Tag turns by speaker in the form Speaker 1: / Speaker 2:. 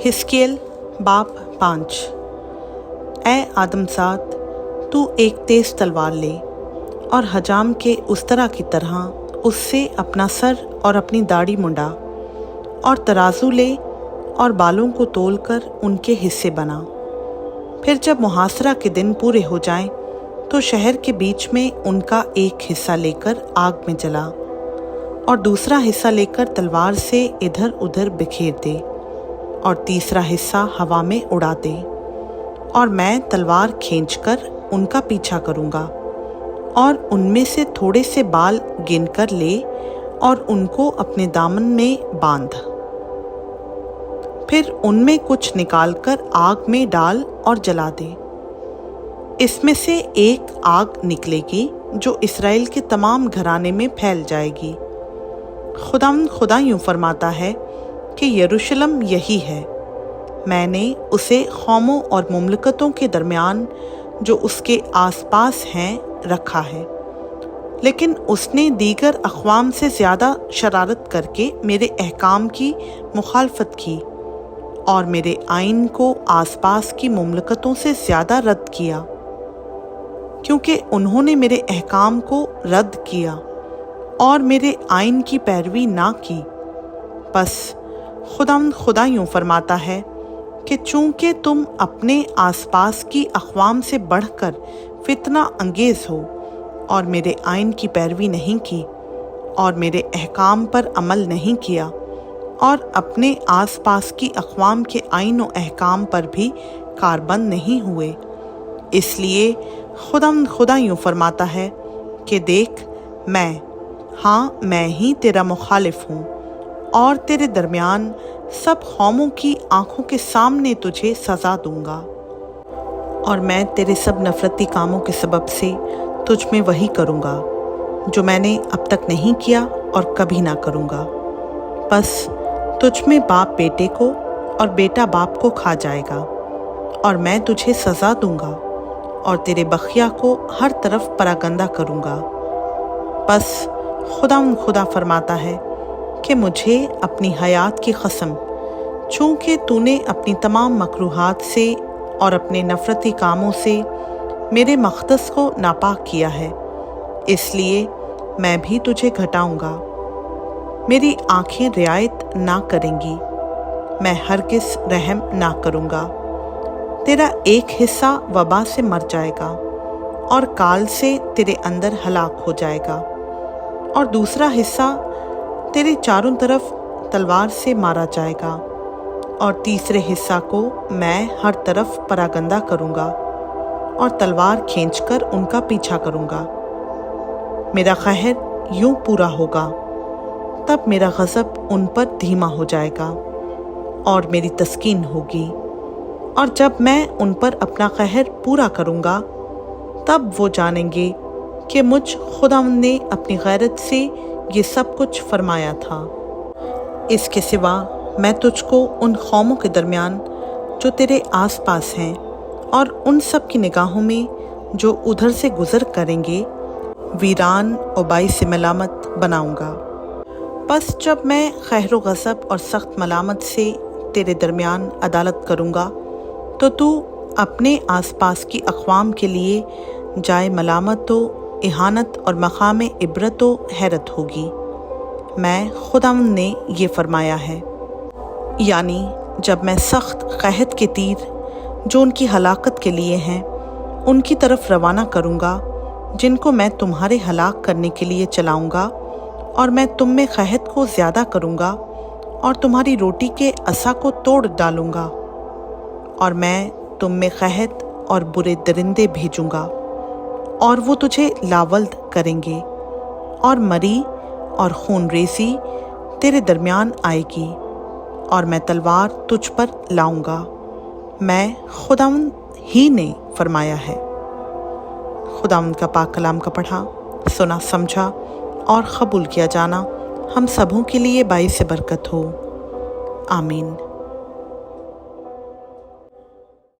Speaker 1: हिस्कियल बाब 5। ए आदमजाद, तू एक तेज़ तलवार ले और हजाम के उस तरह की तरह उससे अपना सर और अपनी दाढ़ी मुंडा, और तराजू ले और बालों को तोलकर उनके हिस्से बना। फिर जब मुहासरा के दिन पूरे हो जाएं, तो शहर के बीच में उनका एक हिस्सा लेकर आग में जला और दूसरा हिस्सा लेकर तलवार से इधर उधर बिखेर दे और तीसरा हिस्सा हवा में उड़ा दे, और मैं तलवार खींचकर उनका पीछा करूँगा और उनमें से थोड़े से बाल गिनकर ले और उनको अपने दामन में बांध। फिर उनमें कुछ निकालकर आग में डाल और जला दे। इसमें से एक आग निकलेगी जो इस्राएल के तमाम घराने में फैल जाएगी। खुदा यूँ फरमाता है कि यरूशलेम यही है, मैंने उसे कौमों और मुमलकतों के दरमियान जो उसके आसपास हैं रखा है, लेकिन उसने दीगर अक़वाम से ज़्यादा शरारत करके मेरे अहकाम की मुखालफत की और मेरे आइन को आसपास की मुमलकतों से ज़्यादा रद्द किया, क्योंकि उन्होंने मेरे अहकाम को रद्द किया और मेरे आइन की पैरवी ना की। बस खुदा यूँ फरमाता है कि चूँकि तुम अपने आसपास की अक़वाम से बढ़कर फितना अंगेज़ हो और मेरे आइन की पैरवी नहीं की और मेरे अहकाम पर अमल नहीं किया और अपने आसपास की अक़वाम के आइन व अहकाम पर भी कारबंद नहीं हुए, इसलिए खुदा यूँ फरमाता है कि देख, मैं ही तेरा मुखालिफ हूँ और तेरे दरमियान सब कौमों की आँखों के सामने तुझे सज़ा दूँगा, और मैं तेरे सब नफ़रती कामों के सबब से तुझ में वही करूँगा जो मैंने अब तक नहीं किया और कभी ना करूँगा। बस तुझ में बाप बेटे को और बेटा बाप को खा जाएगा, और मैं तुझे सज़ा दूँगा और तेरे बखिया को हर तरफ परागंदा करूँगा। बस खुदा फरमाता है कि मुझे अपनी हयात की कसम, चूँकि तूने अपनी तमाम मकरूहात से और अपने नफ़रती कामों से मेरे मक़दस को नापाक किया है, इसलिए मैं भी तुझे घटाऊँगा। मेरी आँखें रियायत ना करेंगी, मैं हरगिज़ रहम ना करूँगा। तेरा एक हिस्सा वबा से मर जाएगा और काल से तेरे अंदर हलाक हो जाएगा, और दूसरा हिस्सा तेरे चारों तरफ तलवार से मारा जाएगा, और तीसरे हिस्सा को मैं हर तरफ परागंदा करूँगा और तलवार खींचकर उनका पीछा करूँगा। मेरा कहर यूँ पूरा होगा, तब मेरा गज़ब उन पर धीमा हो जाएगा और मेरी तस्कीन होगी, और जब मैं उन पर अपना कहर पूरा करूँगा, तब वो जानेंगे कि मुझ खुदावंद ने अपनी गैरत से ये सब कुछ फरमाया था। इसके सिवा मैं तुझको उन कौमों के दरमियान जो तेरे आसपास हैं और उन सब की निगाहों में जो उधर से गुज़र करेंगे वीरान और बाइस से मलामत बनाऊँगा। बस जब मैं कहर व गज़ब और सख्त मलामत से तेरे दरमियान अदालत करूँगा, तो तू अपने आसपास की अक़वाम के लिए जाए मलामत तो इहानत और मकाम इबरत व हैरत होगी। मैं खुदावंद ने ये फरमाया है, यानी जब मैं सख्त कहत के तीर जो उनकी हलाकत के लिए हैं उनकी तरफ रवाना करूँगा, जिनको मैं तुम्हारे हलाक करने के लिए चलाऊँगा, और मैं तुम में कहत को ज़्यादा करूँगा और तुम्हारी रोटी के असा को तोड़ डालूँगा, और मैं तुम में कहत और बुरे दरिंदे भेजूँगा, और वो तुझे लावल्द करेंगे, और मरी और खून रेसी तेरे दरमियान आएगी, और मैं तलवार तुझ पर लाऊंगा। मैं खुदावंद ही ने फरमाया है। खुदावंद का पाक कलाम का पढ़ा, सुना, समझा और कबूल किया जाना हम सबों के लिए बाइस बरकत हो। आमीन।